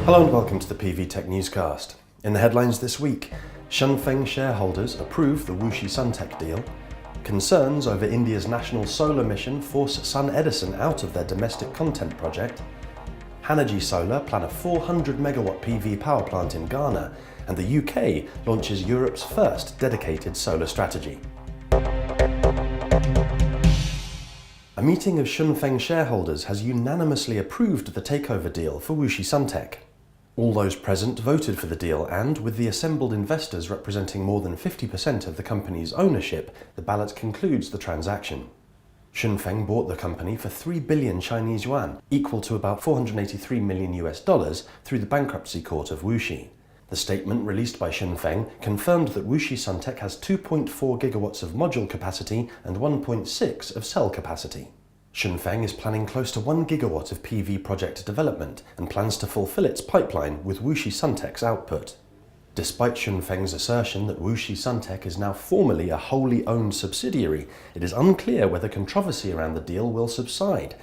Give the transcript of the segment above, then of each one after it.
Hello and welcome to the PV Tech Newscast. In the headlines this week, Shunfeng shareholders approve the Wuhan Suntech deal, concerns over India's national solar mission force SunEdison out of their domestic content project, Hanergy Solar plan a 400 megawatt PV power plant in Ghana, and the UK launches Europe's first dedicated solar strategy. A meeting of Shunfeng shareholders has unanimously approved the takeover deal for Wuhan Suntech. All those present voted for the deal and, with the assembled investors representing more than 50% of the company's ownership, the ballot concludes the transaction. Shunfeng bought the company for 3 billion Chinese yuan, equal to about $483 million through the bankruptcy court of Wuxi. The statement released by Shunfeng confirmed that Wuhan Suntech has 2.4 gigawatts of module capacity and 1.6 of cell capacity. Shunfeng is planning close to 1 gigawatt of PV project development and plans to fulfill its pipeline with Wuhan Suntech's output. Despite Shunfeng's assertion that Wuhan Suntech is now formally a wholly owned subsidiary, it is unclear whether controversy around the deal will subside.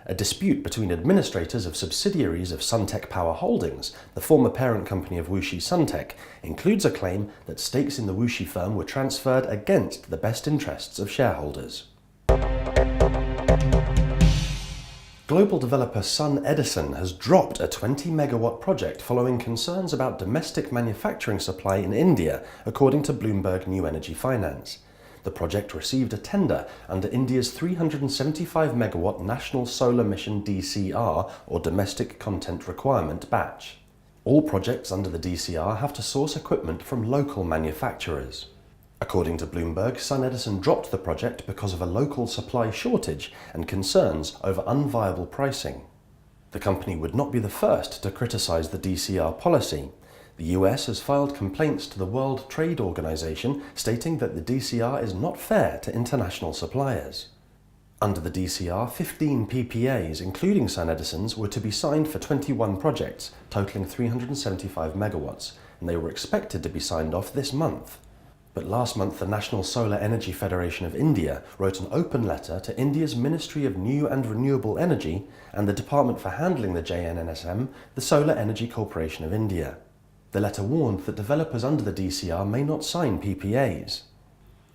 A dispute between administrators of subsidiaries of Suntech Power Holdings, the former parent company of Wuhan Suntech, includes a claim that stakes in the Wuxi firm were transferred against the best interests of shareholders. Global developer SunEdison has dropped a 20 megawatt project following concerns about domestic manufacturing supply in India, according to Bloomberg New Energy Finance. The project received a tender under India's 375 megawatt National Solar Mission DCR, or Domestic Content Requirement batch. All projects under the DCR have to source equipment from local manufacturers. According to Bloomberg, SunEdison dropped the project because of a local supply shortage and concerns over unviable pricing. The company would not be the first to criticize the DCR policy. The US has filed complaints to the World Trade Organization stating that the DCR is not fair to international suppliers. Under the DCR, 15 PPAs, including SunEdison's, were to be signed for 21 projects, totaling 375 megawatts, and they were expected to be signed off this month. But last month, the National Solar Energy Federation of India wrote an open letter to India's Ministry of New and Renewable Energy and the Department for Handling the JNNSM, the Solar Energy Corporation of India. The letter warned that developers under the DCR may not sign PPAs.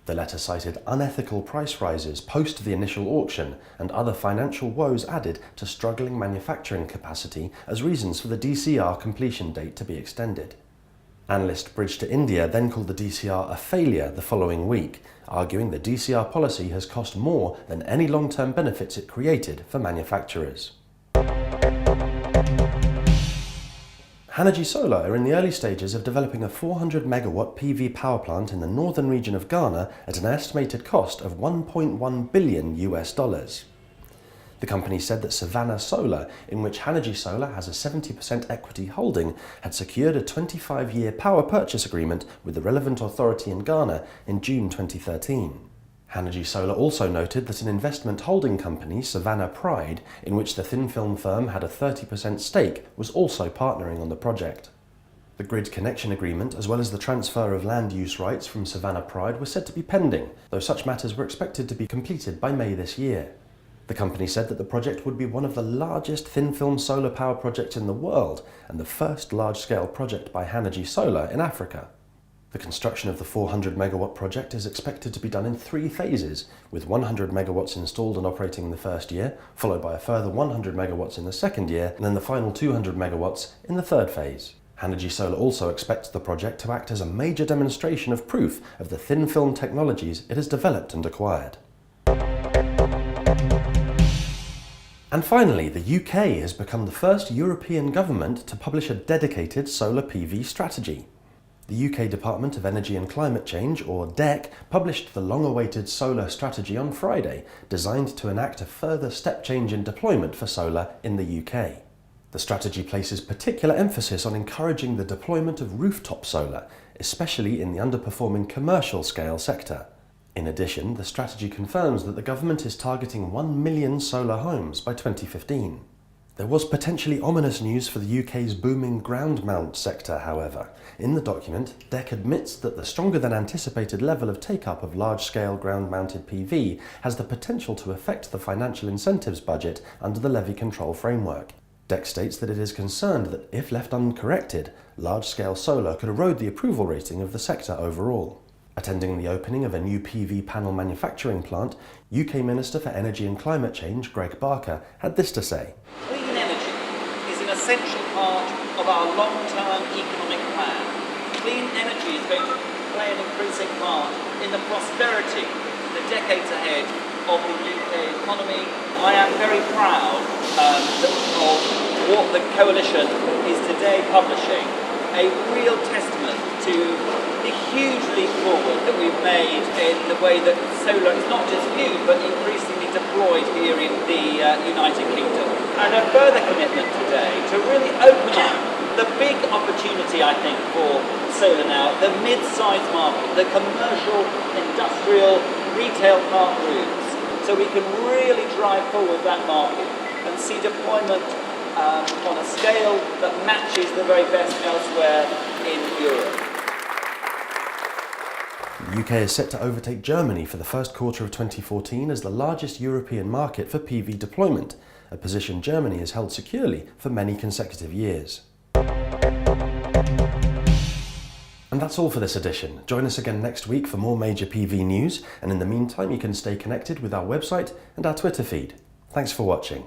The letter cited unethical price rises post the initial auction and other financial woes added to struggling manufacturing capacity as reasons for the DCR completion date to be extended. Analyst Bridge to India then called the DCR a failure the following week, arguing the DCR policy has cost more than any long-term benefits it created for manufacturers. Hanergy Solar are in the early stages of developing a 400 megawatt PV power plant in the northern region of Ghana at an estimated cost of $1.1 billion. The company said that Savannah Solar, in which Hanergy Solar has a 70% equity holding, had secured a 25-year power purchase agreement with the relevant authority in Ghana in June 2013. Hanergy Solar also noted that an investment holding company, Savannah Pride, in which the thin film firm had a 30% stake, was also partnering on the project. The grid connection agreement, as well as the transfer of land use rights from Savannah Pride, were said to be pending, though such matters were expected to be completed by May this year. The company said that the project would be one of the largest thin-film solar power projects in the world and the first large-scale project by Hanergy Solar in Africa. The construction of the 400 megawatt project is expected to be done in 3 phases, with 100 megawatts installed and operating in the first year, followed by a further 100 megawatts in the second year, and then the final 200 megawatts in the third phase. Hanergy Solar also expects the project to act as a major demonstration of proof of the thin-film technologies it has developed and acquired. And finally, the UK has become the first European government to publish a dedicated solar PV strategy. The UK Department of Energy and Climate Change, or DEC, published the long-awaited solar strategy on Friday, designed to enact a further step change in deployment for solar in the UK. The strategy places particular emphasis on encouraging the deployment of rooftop solar, especially in the underperforming commercial scale sector. In addition, the strategy confirms that the government is targeting 1 million solar homes by 2015. There was potentially ominous news for the UK's booming ground mount sector, however. In the document, DEC admits that the stronger than anticipated level of take-up of large-scale ground-mounted PV has the potential to affect the financial incentives budget under the levy control framework. DEC states that it is concerned that if left uncorrected, large-scale solar could erode the approval rating of the sector overall. Attending the opening of a new PV panel manufacturing plant, UK Minister for Energy and Climate Change, Greg Barker, had this to say. Clean energy is an essential part of our long-term economic plan. Clean energy is going to play an increasing part in the prosperity in the decades ahead of the UK economy. I am very proud of what the coalition is today publishing, a real testament to the huge leap forward that we've made in the way that solar is not just used but increasingly deployed here in the United Kingdom. And a further commitment today to really open up the big opportunity, I think, for solar now, the mid-sized market, the commercial, industrial, retail park routes, so we can really drive forward that market and see deployment on a scale that matches the very best elsewhere in Europe. The UK is set to overtake Germany for the first quarter of 2014 as the largest European market for PV deployment, a position Germany has held securely for many consecutive years. And that's all for this edition. Join us again next week for more major PV news, and in the meantime you can stay connected with our website and our Twitter feed. Thanks for watching.